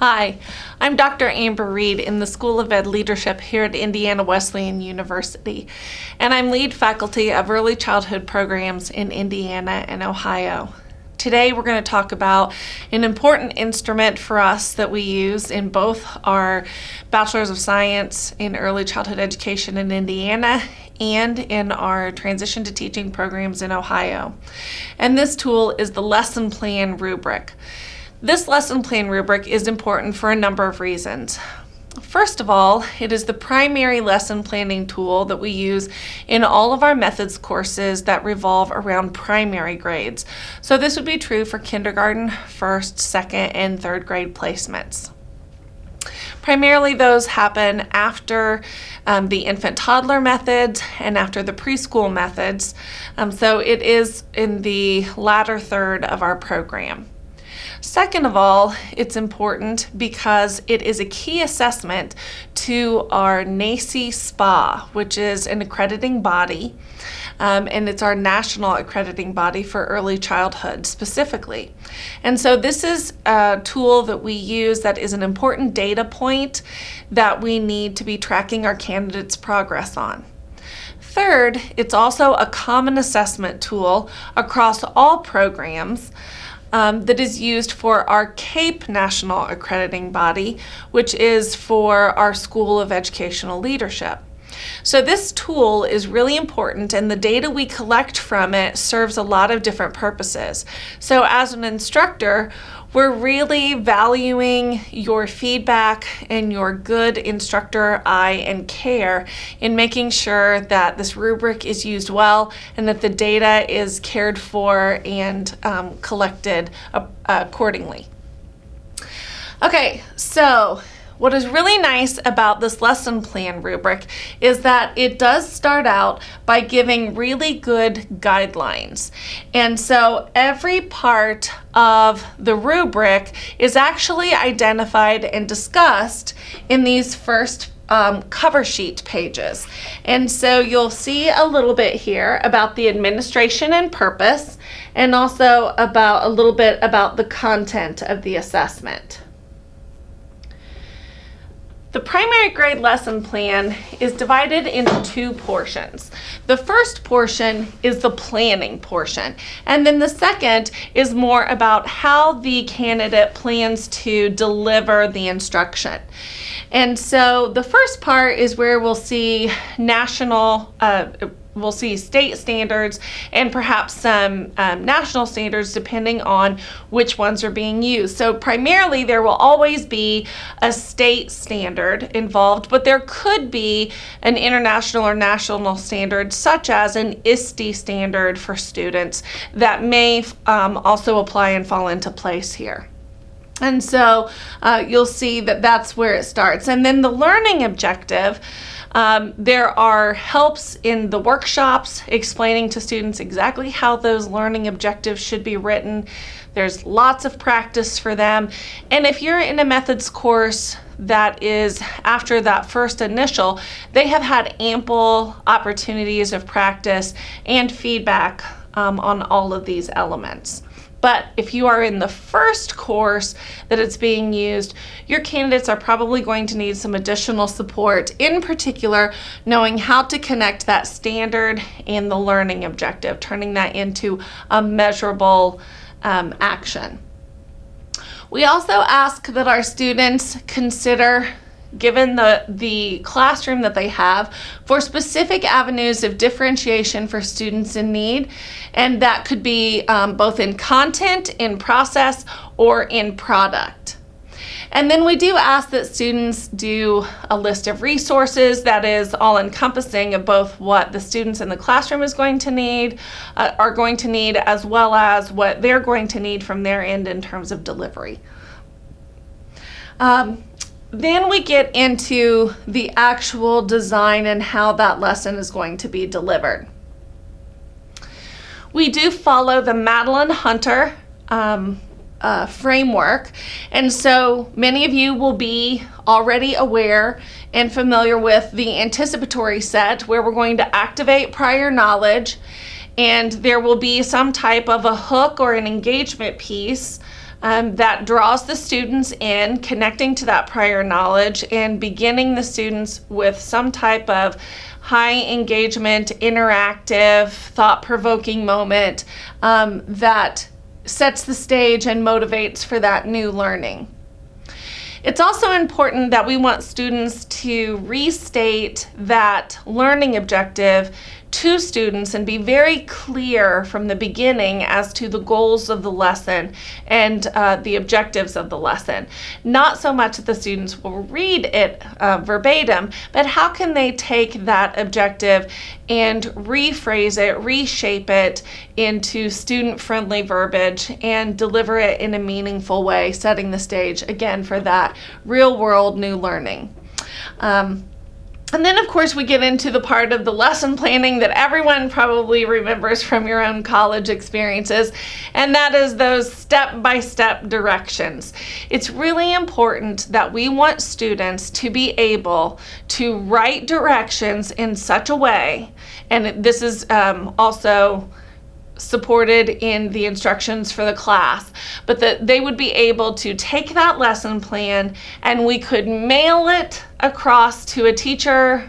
Hi, I'm Dr. Amber Reed in the School of Ed Leadership here at Indiana Wesleyan University, and I'm lead faculty of early childhood programs in Indiana and Ohio. Today we're going to talk about an important instrument for us that we use in both our Bachelor's of Science in Early Childhood Education in Indiana and in our Transition to Teaching programs in Ohio. And this tool is the Lesson Plan Rubric. This lesson plan rubric is important for a number of reasons. First of all, it is the primary lesson planning tool that we use in all of our methods courses that revolve around primary grades. So this would be true for kindergarten, first, second, and third grade placements. Primarily those happen after the infant toddler methods and after the preschool methods. So it is in the latter third of our program. Second of all, it's important because it is a key assessment to our NACCE SPA, which is an accrediting body, and it's our national accrediting body for early childhood specifically. And so this is a tool that we use that is an important data point that we need to be tracking our candidates' progress on. Third, it's also a common assessment tool across all programs that is used for our CAPE National Accrediting Body, which is for our School of Educational Leadership. So this tool is really important, and the data we collect from it serves a lot of different purposes. So as an instructor, we're really valuing your feedback and your good instructor eye and care in making sure that this rubric is used well and that the data is cared for and collected accordingly. Okay, so what is really nice about this lesson plan rubric is that it does start out by giving really good guidelines. And so every part of the rubric is actually identified and discussed in these first cover sheet pages. And so you'll see a little bit here about the administration and purpose, and also about a little bit about the content of the assessment. The primary grade lesson plan is divided into two portions. The first portion is the planning portion, and then the second is more about how the candidate plans to deliver the instruction. And so the first part is where we'll see we'll see state standards and perhaps some national standards depending on which ones are being used. So primarily there will always be a state standard involved, but there could be an international or national standard such as an ISTE standard for students that may also apply and fall into place here. And so you'll see that that's where it starts. And then the learning objective, there are helps in the workshops explaining to students exactly how those learning objectives should be written. There's lots of practice for them. And if you're in a methods course that is after that first initial, they have had ample opportunities of practice and feedback on all of these elements. But if you are in the first course that it's being used, your candidates are probably going to need some additional support, in particular, knowing how to connect that standard and the learning objective, turning that into a measurable action. We also ask that our students consider, given the classroom that they have, for specific avenues of differentiation for students in need, and that could be both in content, in process, or in product. And then we do ask that students do a list of resources that is all-encompassing of both what the students in the classroom are going to need, as well as what they're going to need from their end in terms of delivery. Then we get into the actual design and how that lesson is going to be delivered. We do follow the Madeline Hunter framework, and so many of you will be already aware and familiar with the anticipatory set, where we're going to activate prior knowledge, and there will be some type of a hook or an engagement piece that draws the students in, connecting to that prior knowledge and beginning the students with some type of high engagement, interactive, thought-provoking moment that sets the stage and motivates for that new learning. It's also important that we want students to restate that learning objective to students and be very clear from the beginning as to the goals of the lesson and the objectives of the lesson. Not so much that the students will read it verbatim, but how can they take that objective and rephrase it, reshape it into student-friendly verbiage and deliver it in a meaningful way, setting the stage again for that real-world new learning. And then, of course, we get into the part of the lesson planning that everyone probably remembers from your own college experiences, and that is those step-by-step directions. It's really important that we want students to be able to write directions in such a way, and this is also supported in the instructions for the class, but that they would be able to take that lesson plan and we could mail it across to a teacher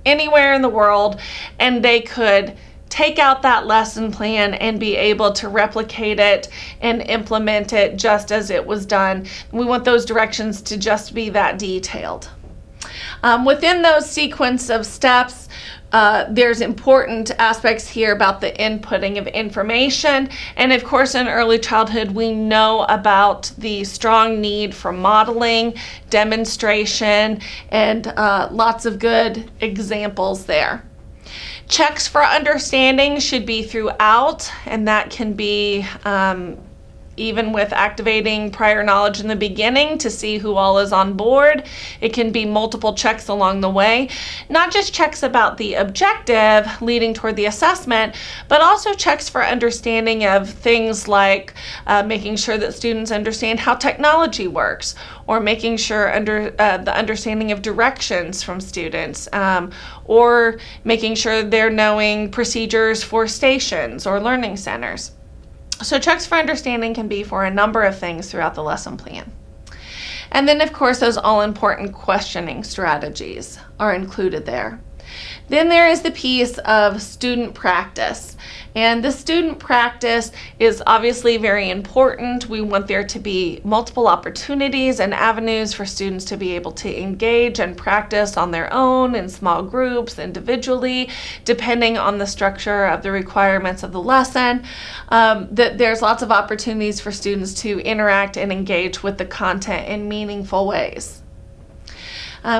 anywhere in the world, and they could take out that lesson plan and be able to replicate it and implement it just as it was done. We want those directions to just be that detailed. Within those sequence of steps, there's important aspects here about the inputting of information. And of course, in early childhood, we know about the strong need for modeling, demonstration, and lots of good examples there. Checks for understanding should be throughout, and that can be even with activating prior knowledge in the beginning to see who all is on board. It can be multiple checks along the way, not just checks about the objective leading toward the assessment, but also checks for understanding of things like making sure that students understand how technology works, or making sure the understanding of directions from students, or making sure they're knowing procedures for stations or learning centers. So checks for understanding can be for a number of things throughout the lesson plan. And then, of course, those all-important questioning strategies are included there. Then there is the piece of student practice. And the student practice is obviously very important. We want there to be multiple opportunities and avenues for students to be able to engage and practice on their own, in small groups, individually, depending on the structure of the requirements of the lesson. That there's lots of opportunities for students to interact and engage with the content in meaningful ways.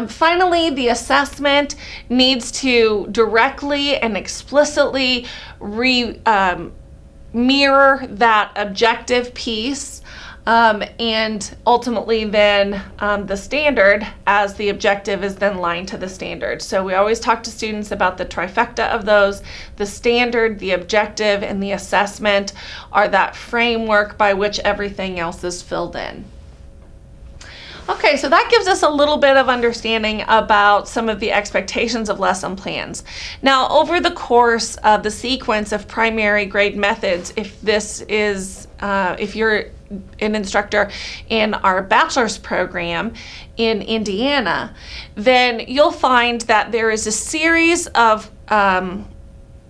Finally, the assessment needs to directly and explicitly mirror that objective piece, and ultimately then the standard, as the objective is then aligned to the standard. So we always talk to students about the trifecta of those. The standard, the objective, and the assessment are that framework by which everything else is filled in. Okay, so that gives us a little bit of understanding about some of the expectations of lesson plans. Now, over the course of the sequence of primary grade methods, if you're an instructor in our bachelor's program in Indiana, then you'll find that there is a series of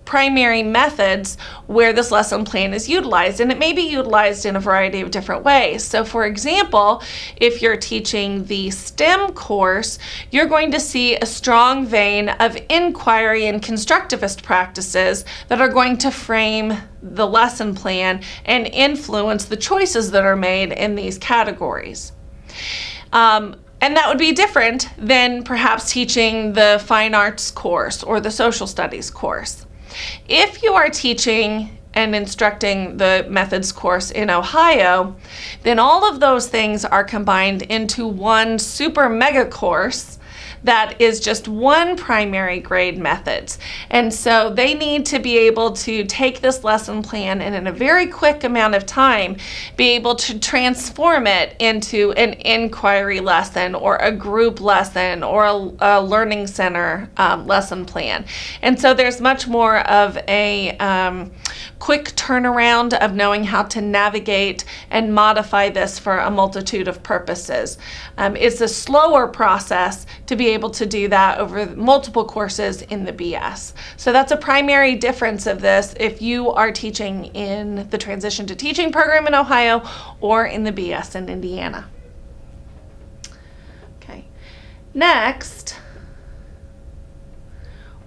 primary methods where this lesson plan is utilized, and it may be utilized in a variety of different ways. So for example, if you're teaching the STEM course, you're going to see a strong vein of inquiry and constructivist practices that are going to frame the lesson plan and influence the choices that are made in these categories. And that would be different than perhaps teaching the fine arts course or the social studies course. If you are teaching and instructing the methods course in Ohio, then all of those things are combined into one super mega course that is just one primary grade methods. And so they need to be able to take this lesson plan and in a very quick amount of time be able to transform it into an inquiry lesson or a group lesson or a learning center lesson plan. And so there's much more of a quick turnaround of knowing how to navigate and modify this for a multitude of purposes. It's a slower process to be able to do that over multiple courses in the BS. So that's a primary difference of this if you are teaching in the Transition to Teaching program in Ohio or in the BS in Indiana. Okay, next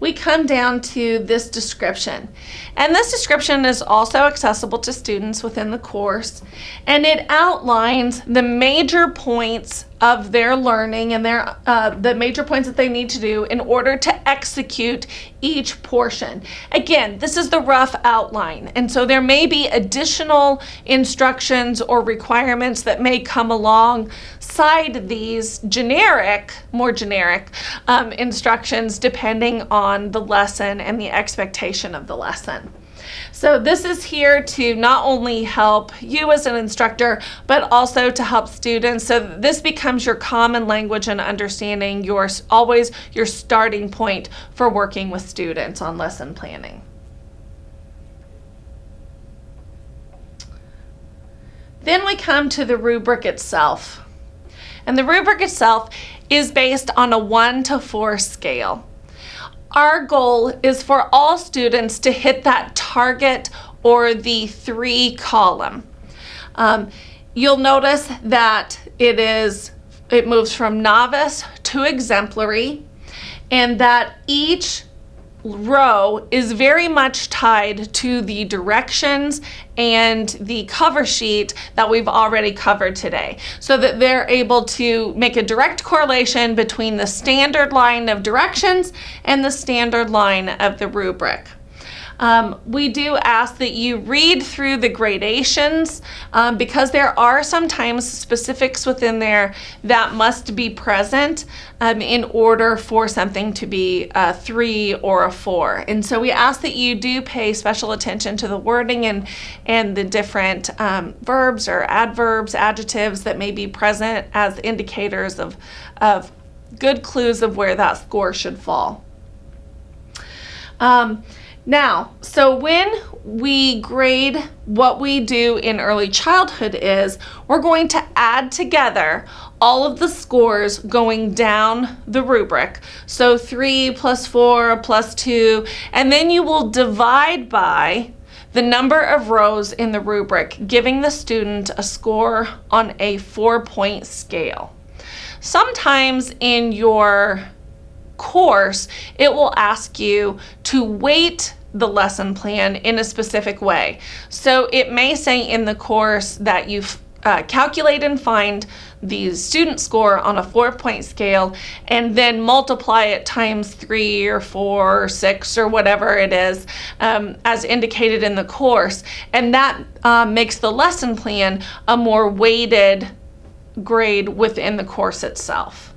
we come down to this description. And this description is also accessible to students within the course, and it outlines the major points of their learning and the major points that they need to do in order to execute each portion. Again, this is the rough outline, and so there may be additional instructions or requirements that may come alongside these more generic instructions depending on the lesson and the expectation of the lesson. So this is here to not only help you as an instructor, but also to help students. So this becomes your common language and understanding, always your starting point for working with students on lesson planning. Then we come to the rubric itself. And the rubric itself is based on a 1 to 4 scale. Our goal is for all students to hit that target or the 3 column. You'll notice that it moves from novice to exemplary, and that each row is very much tied to the directions and the cover sheet that we've already covered today, so that they're able to make a direct correlation between the standard line of directions and the standard line of the rubric. We do ask that you read through the gradations because there are sometimes specifics within there that must be present in order for something to be a 3 or a 4. And so we ask that you do pay special attention to the wording and the different verbs or adverbs, adjectives that may be present as indicators of good clues of where that score should fall. Now, so when we grade, what we do in early childhood is we're going to add together all of the scores going down the rubric. So 3 plus 4 plus 2, and then you will divide by the number of rows in the rubric, giving the student a score on a 4-point scale. Sometimes in your course, it will ask you to weight the lesson plan in a specific way. So it may say in the course that you calculate and find the student score on a 4-point scale and then multiply it times 3 or 4 or 6 or whatever it is as indicated in the course. And that makes the lesson plan a more weighted grade within the course itself.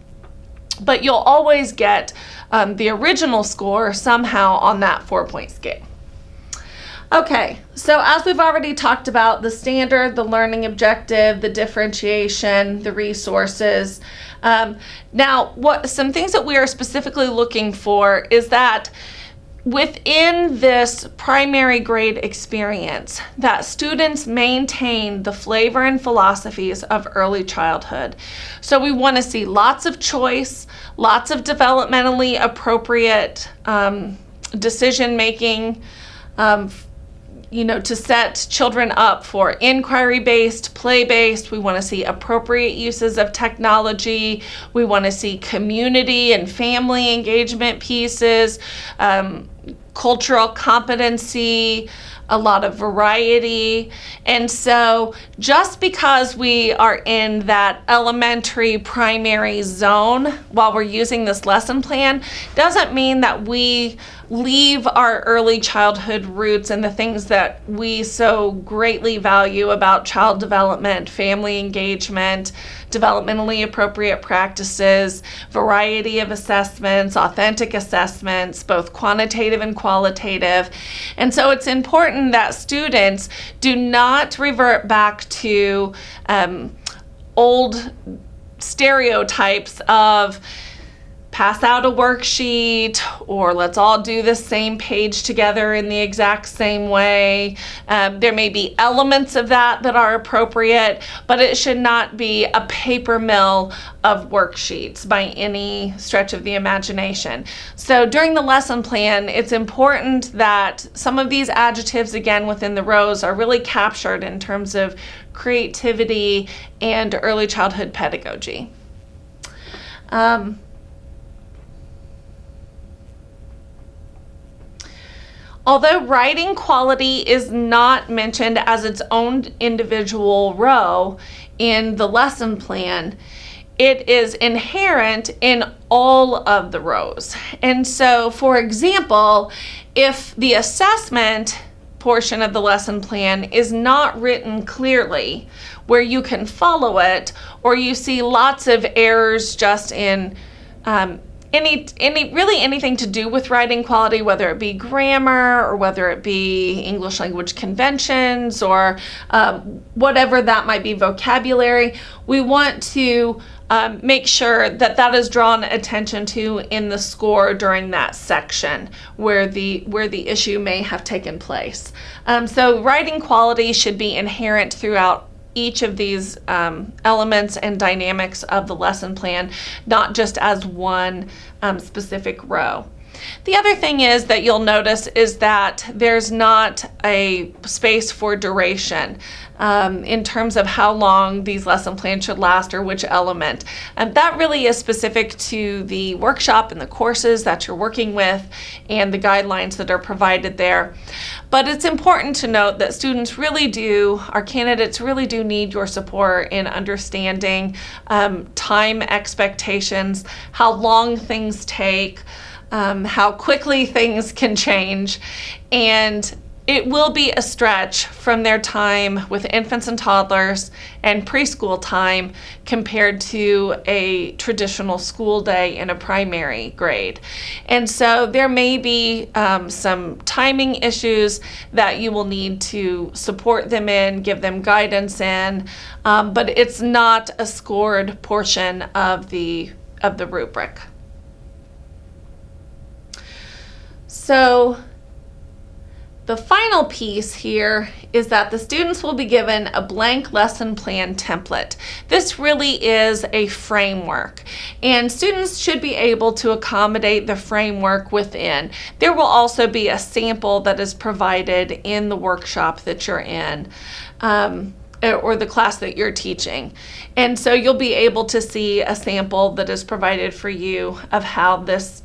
But you'll always get the original score somehow on that 4-point scale. Okay, so as we've already talked about, the standard, the learning objective, the differentiation, the resources. Now, some things that we are specifically looking for is that within this primary grade experience, that students maintain the flavor and philosophies of early childhood. So we want to see lots of choice, lots of developmentally appropriate decision making, to set children up for inquiry-based, play-based. We want to see appropriate uses of technology. We want to see community and family engagement pieces, cultural competency, a lot of variety. And so just because we are in that elementary primary zone while we're using this lesson plan doesn't mean that we leave our early childhood roots and the things that we so greatly value about child development, family engagement, developmentally appropriate practices, variety of assessments, authentic assessments, both quantitative and qualitative. And so it's important that students do not revert back to old stereotypes of pass out a worksheet, or let's all do the same page together in the exact same way. There may be elements of that are appropriate, but it should not be a paper mill of worksheets by any stretch of the imagination. So during the lesson plan, it's important that some of these adjectives, again, within the rows are really captured in terms of creativity and early childhood pedagogy. Although writing quality is not mentioned as its own individual row in the lesson plan, it is inherent in all of the rows. And so, for example, if the assessment portion of the lesson plan is not written clearly where you can follow it, or you see lots of errors just in anything to do with writing quality, whether it be grammar or whether it be English language conventions or whatever that might be, vocabulary, we want to make sure that that is drawn attention to in the score during that section where the issue may have taken place. So writing quality should be inherent throughout each of these elements and dynamics of the lesson plan, not just as one specific row. The other thing is that you'll notice is that there's not a space for duration in terms of how long these lesson plans should last or which element. And that really is specific to the workshop and the courses that you're working with and the guidelines that are provided there. But it's important to note that students really do, our candidates really do need your support in understanding time expectations, how long things take, how quickly things can change, and it will be a stretch from their time with infants and toddlers and preschool time compared to a traditional school day in a primary grade. And so there may be some timing issues that you will need to support them in, give them guidance in, but it's not a scored portion of the rubric. So the final piece here is that the students will be given a blank lesson plan template. This really is a framework, and students should be able to accommodate the framework within. There will also be a sample that is provided in the workshop that you're in, or the class that you're teaching. And so you'll be able to see a sample that is provided for you of how this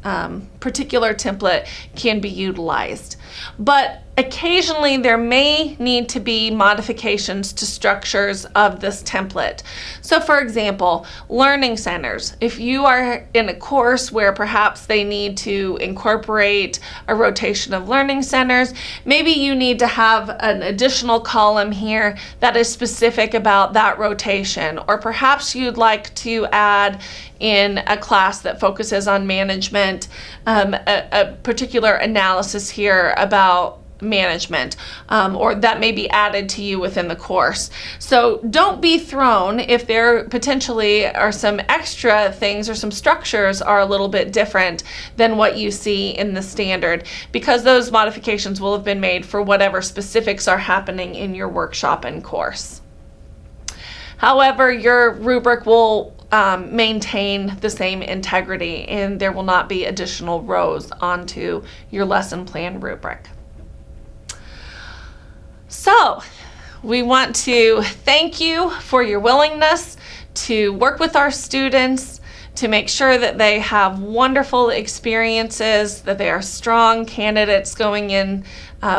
particular template can be utilized. But occasionally there may need to be modifications to structures of this template. So for example, learning centers. If you are in a course where perhaps they need to incorporate a rotation of learning centers, maybe you need to have an additional column here that is specific about that rotation. Or perhaps you'd like to add in a class that focuses on management, a particular analysis here about management, or that may be added to you within the course. So don't be thrown if there potentially are some extra things or some structures are a little bit different than what you see in the standard, because those modifications will have been made for whatever specifics are happening in your workshop and course. However, your rubric will maintain the same integrity, and there will not be additional rows onto your lesson plan rubric. So, we want to thank you for your willingness to work with our students, to make sure that they have wonderful experiences, that they are strong candidates going in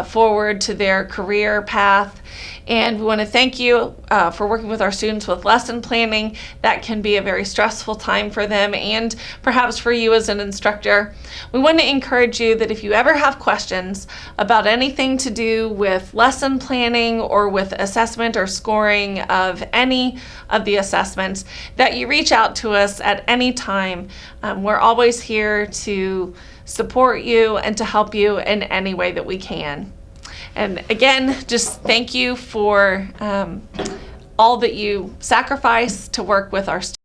forward to their career path. And we want to thank you for working with our students with lesson planning. That can be a very stressful time for them and perhaps for you as an instructor. We want to encourage you that if you ever have questions about anything to do with lesson planning or with assessment or scoring of any of the assessments, that you reach out to us at any time. We're always here to support you and to help you in any way that we can. And again, just thank you for all that you sacrifice to work with our students.